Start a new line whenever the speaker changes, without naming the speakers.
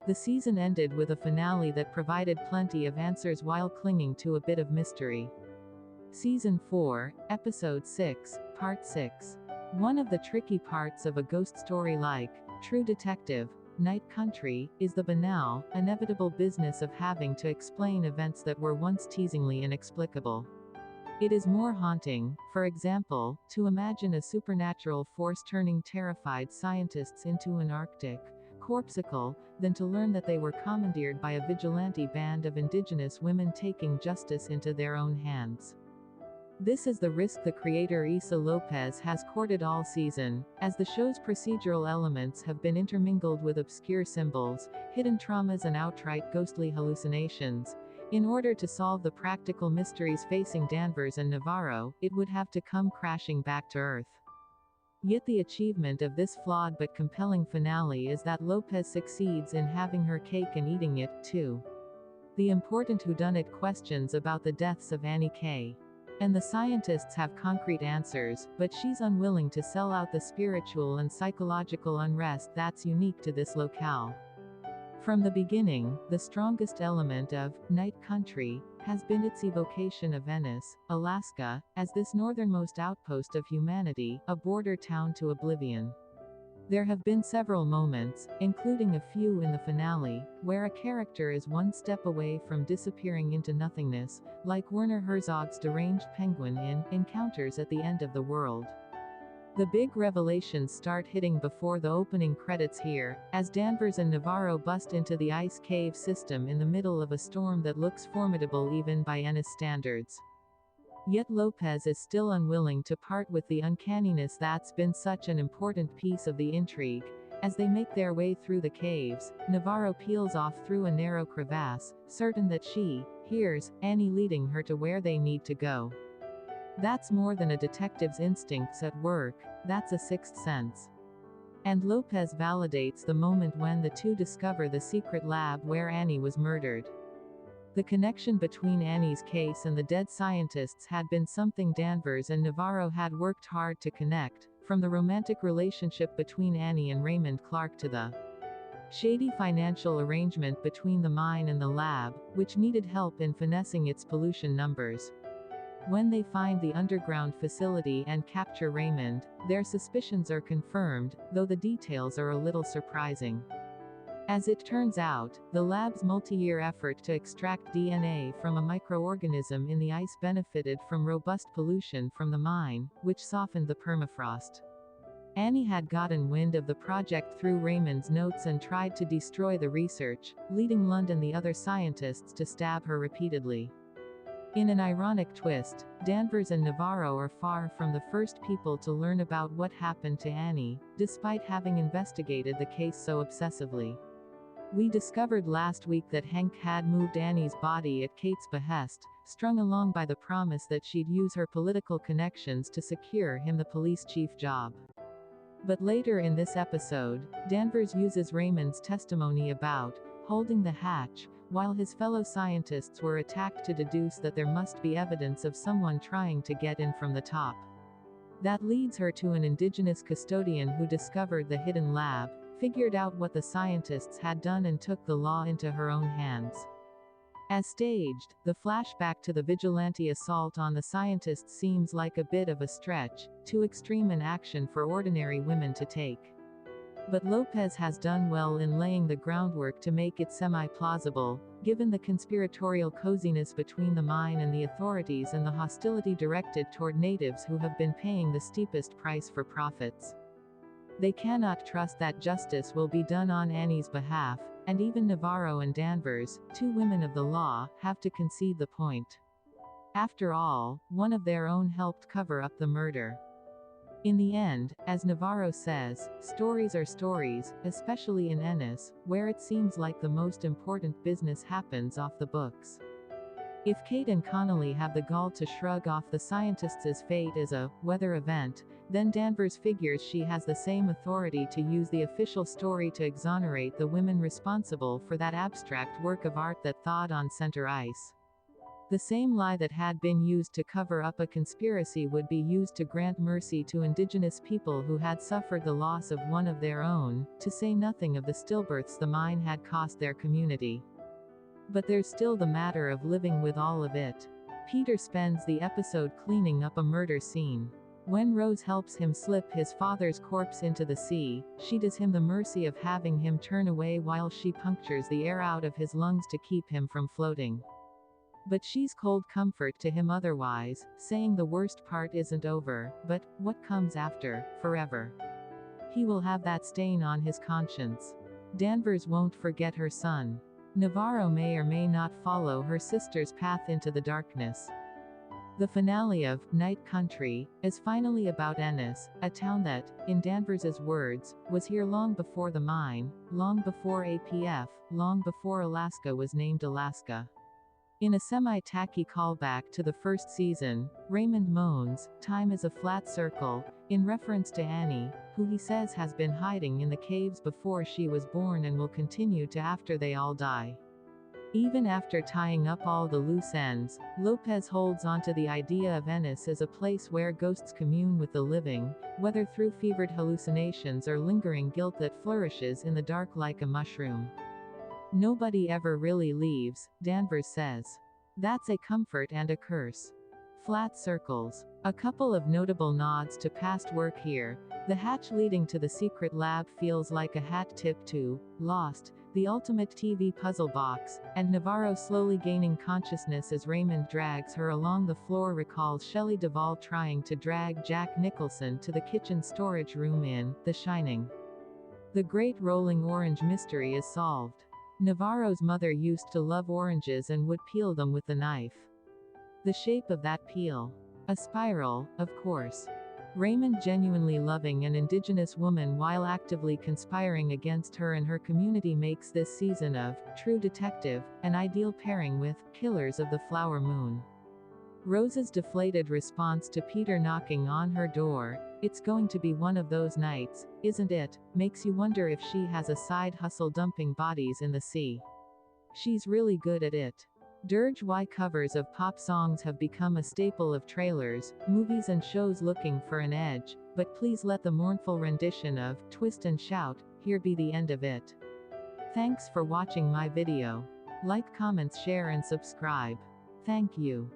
The season ended with a finale that provided plenty of answers while clinging to a bit of mystery. Season 4, Episode 6, Part 6. One of the tricky parts of a ghost story like True Detective, Night Country, is the banal, inevitable business of having to explain events that were once teasingly inexplicable. It is more haunting, for example, to imagine a supernatural force turning terrified scientists into an Arctic corpsicle, than to learn that they were commandeered by a vigilante band of indigenous women taking justice into their own hands. This is the risk the creator Issa Lopez has courted all season, as the show's procedural elements have been intermingled with obscure symbols, hidden traumas and outright ghostly hallucinations. In order to solve the practical mysteries facing Danvers and Navarro, it would have to come crashing back to Earth. Yet the achievement of this flawed but compelling finale is that Lopez succeeds in having her cake and eating it, too. The important whodunit questions about the deaths of Annie K. and the scientists have concrete answers, but she's unwilling to sell out the spiritual and psychological unrest that's unique to this locale. From the beginning, the strongest element of Night Country has been its evocation of Ennis, Alaska, as this northernmost outpost of humanity, a border town to oblivion. There have been several moments, including a few in the finale, where a character is one step away from disappearing into nothingness, like Werner Herzog's deranged penguin in Encounters at the End of the World. The big revelations start hitting before the opening credits here, as Danvers and Navarro bust into the ice cave system in the middle of a storm that looks formidable even by Ennis standards. Yet Lopez is still unwilling to part with the uncanniness that's been such an important piece of the intrigue. As they make their way through the caves, Navarro peels off through a narrow crevasse, certain that she hears Annie leading her to where they need to go. That's more than a detective's instincts at work, that's a sixth sense. And Lopez validates the moment when the two discover the secret lab where Annie was murdered. The connection between Annie's case and the dead scientists had been something Danvers and Navarro had worked hard to connect, from the romantic relationship between Annie and Raymond Clark to the shady financial arrangement between the mine and the lab, which needed help in finessing its pollution numbers. When they find the underground facility and capture Raymond, their suspicions are confirmed, though the details are a little surprising. As it turns out, the lab's multi-year effort to extract DNA from a microorganism in the ice benefited from robust pollution from the mine, which softened the permafrost. Annie had gotten wind of the project through Raymond's notes and tried to destroy the research, leading Lund and the other scientists to stab her repeatedly. In an ironic twist, Danvers and Navarro are far from the first people to learn about what happened to Annie, despite having investigated the case so obsessively. We discovered last week that Hank had moved Annie's body at Kate's behest, strung along by the promise that she'd use her political connections to secure him the police chief job. But later in this episode, Danvers uses Raymond's testimony about holding the hatch, while his fellow scientists were attacked to deduce that there must be evidence of someone trying to get in from the top. That leads her to an indigenous custodian who discovered the hidden lab, figured out what the scientists had done and took the law into her own hands. As staged, the flashback to the vigilante assault on the scientists seems like a bit of a stretch, too extreme an action for ordinary women to take. But Lopez has done well in laying the groundwork to make it semi-plausible, given the conspiratorial coziness between the mine and the authorities and the hostility directed toward natives who have been paying the steepest price for profits. They cannot trust that justice will be done on Annie's behalf, and even Navarro and Danvers, two women of the law, have to concede the point. After all, one of their own helped cover up the murder. In the end, as Navarro says, stories are stories, especially in Ennis, where it seems like the most important business happens off the books. If Kate and Connolly have the gall to shrug off the scientists' fate as a weather event, then Danvers figures she has the same authority to use the official story to exonerate the women responsible for that abstract work of art that thawed on center ice. The same lie that had been used to cover up a conspiracy would be used to grant mercy to indigenous people who had suffered the loss of one of their own, to say nothing of the stillbirths the mine had cost their community. But there's still the matter of living with all of it. Peter spends the episode cleaning up a murder scene. When Rose helps him slip his father's corpse into the sea, she does him the mercy of having him turn away while she punctures the air out of his lungs to keep him from floating. But she's cold comfort to him otherwise, saying the worst part isn't over, but what comes after, forever. He will have that stain on his conscience. Danvers won't forget her son. Navarro may or may not follow her sister's path into the darkness. The finale of Night Country is finally about Ennis, a town that, in Danvers's words, was here long before the mine, long before APF, long before Alaska was named Alaska. In a semi-tacky callback to the first season, Raymond moans, "Time is a flat circle," in reference to Annie, who he says has been hiding in the caves before she was born and will continue to after they all die. Even after tying up all the loose ends, Lopez holds onto the idea of Ennis as a place where ghosts commune with the living, whether through fevered hallucinations or lingering guilt that flourishes in the dark like a mushroom. Nobody ever really leaves, Danvers says. That's a comfort and a curse. Flat circles. A couple of notable nods to past work here. The hatch leading to the secret lab feels like a hat tip to Lost, the ultimate TV puzzle box, and Navarro slowly gaining consciousness as Raymond drags her along the floor recalls Shelley Duvall trying to drag Jack Nicholson to the kitchen storage room in The Shining. The great rolling orange mystery is solved. Navarro's mother used to love oranges and would peel them with the knife. The shape of that peel. A spiral, of course. Raymond genuinely loving an indigenous woman while actively conspiring against her and her community makes this season of True Detective an ideal pairing with Killers of the Flower Moon. Rose's deflated response to Peter knocking on her door, "It's going to be one of those nights, isn't it?" makes you wonder if she has a side hustle dumping bodies in the sea. She's really good at it. Dirge why covers of pop songs have become a staple of trailers, movies and shows looking for an edge, but please let the mournful rendition of Twist and Shout here be the end of it. Thanks for watching my video. Like, comments, share and subscribe. Thank you.